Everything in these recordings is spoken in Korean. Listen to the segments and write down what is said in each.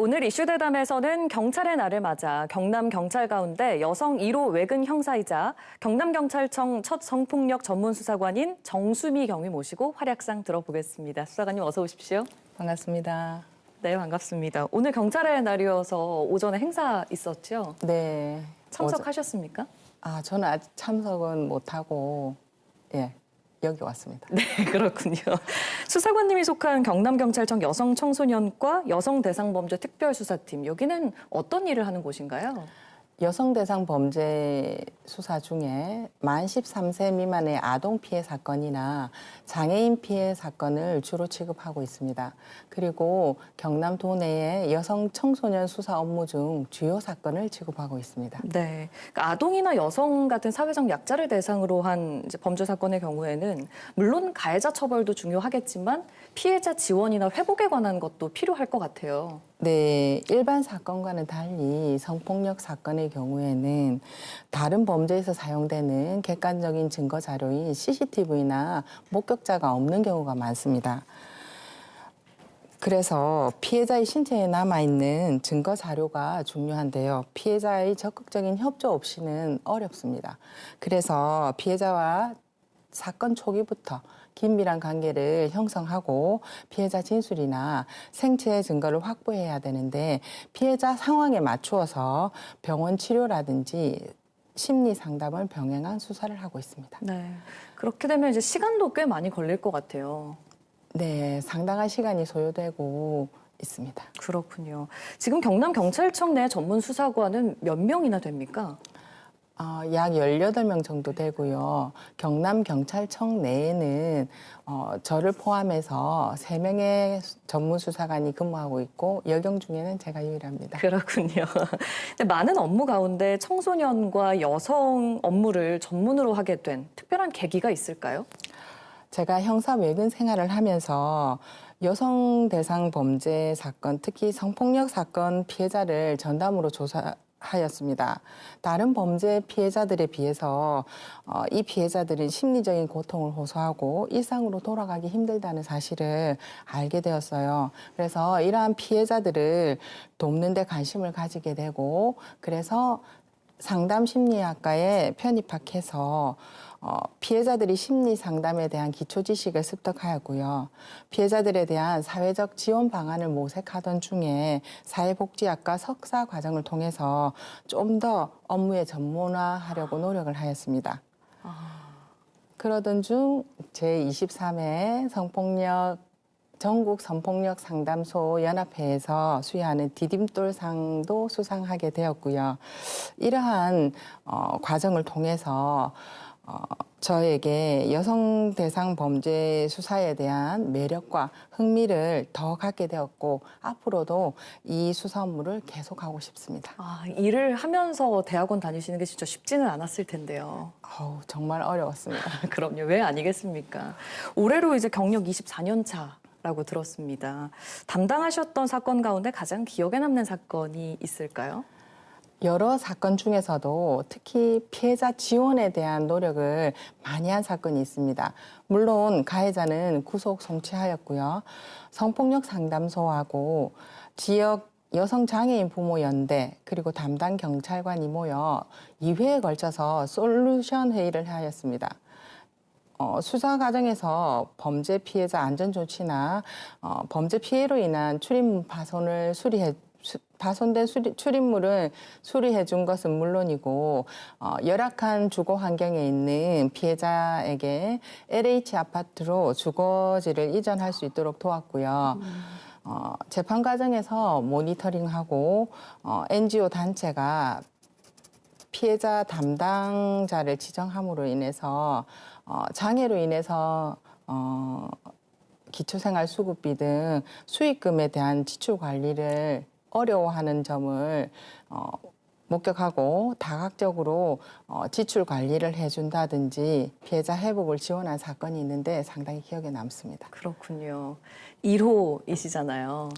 오늘 이슈대담에서는 경찰의 날을 맞아 경남경찰 가운데 여성 1호 외근 형사이자 경남경찰청 첫 성폭력 전문수사관인 정수미 경위 모시고 활약상 들어보겠습니다. 수사관님 어서 오십시오. 반갑습니다. 네, 반갑습니다. 오늘 경찰의 날이어서 오전에 행사 있었죠? 네. 참석하셨습니까? 저는 아직 참석은 못하고, 여기 왔습니다. 네, 그렇군요. 수사관님이 속한 경남경찰청 여성청소년과 여성대상범죄 특별수사팀, 여기는 어떤 일을 하는 곳인가요? 여성 대상 범죄 수사 중에 만 13세 미만의 아동 피해 사건이나 장애인 피해 사건을 주로 취급하고 있습니다. 그리고 경남 도내의 여성 청소년 수사 업무 중 주요 사건을 취급하고 있습니다. 네, 그러니까 아동이나 여성 같은 사회적 약자를 대상으로 한 이제 범죄 사건의 경우에는 물론 가해자 처벌도 중요하겠지만 피해자 지원이나 회복에 관한 것도 필요할 것 같아요. 네, 일반 사건과는 달리 성폭력 사건의 경우에는 다른 범죄에서 사용되는 객관적인 증거 자료인 CCTV나 목격자가 없는 경우가 많습니다. 그래서 피해자의 신체에 남아있는 증거 자료가 중요한데요. 피해자의 적극적인 협조 없이는 어렵습니다. 그래서 피해자와 사건 초기부터 긴밀한 관계를 형성하고 피해자 진술이나 생체 증거를 확보해야 되는데 피해자 상황에 맞추어서 병원 치료라든지 심리 상담을 병행한 수사를 하고 있습니다. 네, 그렇게 되면 이제 시간도 꽤 많이 걸릴 것 같아요. 네, 상당한 시간이 소요되고 있습니다. 그렇군요. 지금 경남경찰청 내 전문 수사관은 몇 명이나 됩니까? 약 18명 정도 되고요. 경남경찰청 내에는 저를 포함해서 3명의 전문수사관이 근무하고 있고 여경 중에는 제가 유일합니다. 그렇군요. 근데 많은 업무 가운데 청소년과 여성 업무를 전문으로 하게 된 특별한 계기가 있을까요? 제가 형사 외근 생활을 하면서 여성 대상 범죄 사건, 특히 성폭력 사건 피해자를 전담으로 하였습니다. 다른 범죄 피해자들에 비해서 이 피해자들은 심리적인 고통을 호소하고 일상으로 돌아가기 힘들다는 사실을 알게 되었어요. 그래서 이러한 피해자들을 돕는 데 관심을 가지게 되고 그래서 상담심리학과에 편입학해서 피해자들이 심리 상담에 대한 기초 지식을 습득하였고요. 피해자들에 대한 사회적 지원 방안을 모색하던 중에 사회복지학과 석사 과정을 통해서 좀 더 업무에 전문화하려고 노력을 하였습니다. 그러던 중 제23회 전국 성폭력 상담소 연합회에서 수여하는 디딤돌상도 수상하게 되었고요. 이러한 과정을 통해서 저에게 여성 대상 범죄 수사에 대한 매력과 흥미를 더 갖게 되었고 앞으로도 이 수사 업무를 계속하고 싶습니다. 일을 하면서 대학원 다니시는 게 진짜 쉽지는 않았을 텐데요. 정말 어려웠습니다. 그럼요. 왜 아니겠습니까? 올해로 이제 경력 24년 차라고 들었습니다. 담당하셨던 사건 가운데 가장 기억에 남는 사건이 있을까요? 여러 사건 중에서도 특히 피해자 지원에 대한 노력을 많이 한 사건이 있습니다. 물론 가해자는 구속 송치하였고요. 성폭력 상담소하고 지역 여성장애인 부모연대 그리고 담당 경찰관이 모여 2회에 걸쳐서 솔루션 회의를 하였습니다. 수사 과정에서 범죄 피해자 안전 조치나 범죄 피해로 인한 출입문 파손된 출입물을 수리해 준 것은 물론이고 열악한 주거 환경에 있는 피해자에게 LH 아파트로 주거지를 이전할 수 있도록 도왔고요. 재판 과정에서 모니터링하고 NGO 단체가 피해자 담당자를 지정함으로 인해서 장애로 인해서 기초생활수급비 등 수익금에 대한 지출 관리를 어려워하는 점을 목격하고 다각적으로 지출 관리를 해준다든지 피해자 회복을 지원한 사건이 있는데 상당히 기억에 남습니다. 그렇군요. 1호이시잖아요.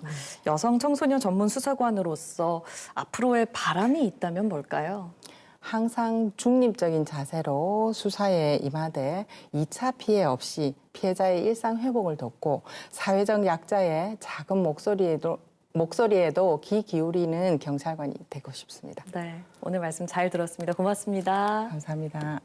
여성 청소년 전문 수사관으로서 앞으로의 바람이 있다면 뭘까요? 항상 중립적인 자세로 수사에 임하되 2차 피해 없이 피해자의 일상 회복을 돕고 사회적 약자의 작은 목소리에도 목소리에도 귀 기울이는 경찰관이 되고 싶습니다. 네, 오늘 말씀 잘 들었습니다. 고맙습니다. 감사합니다.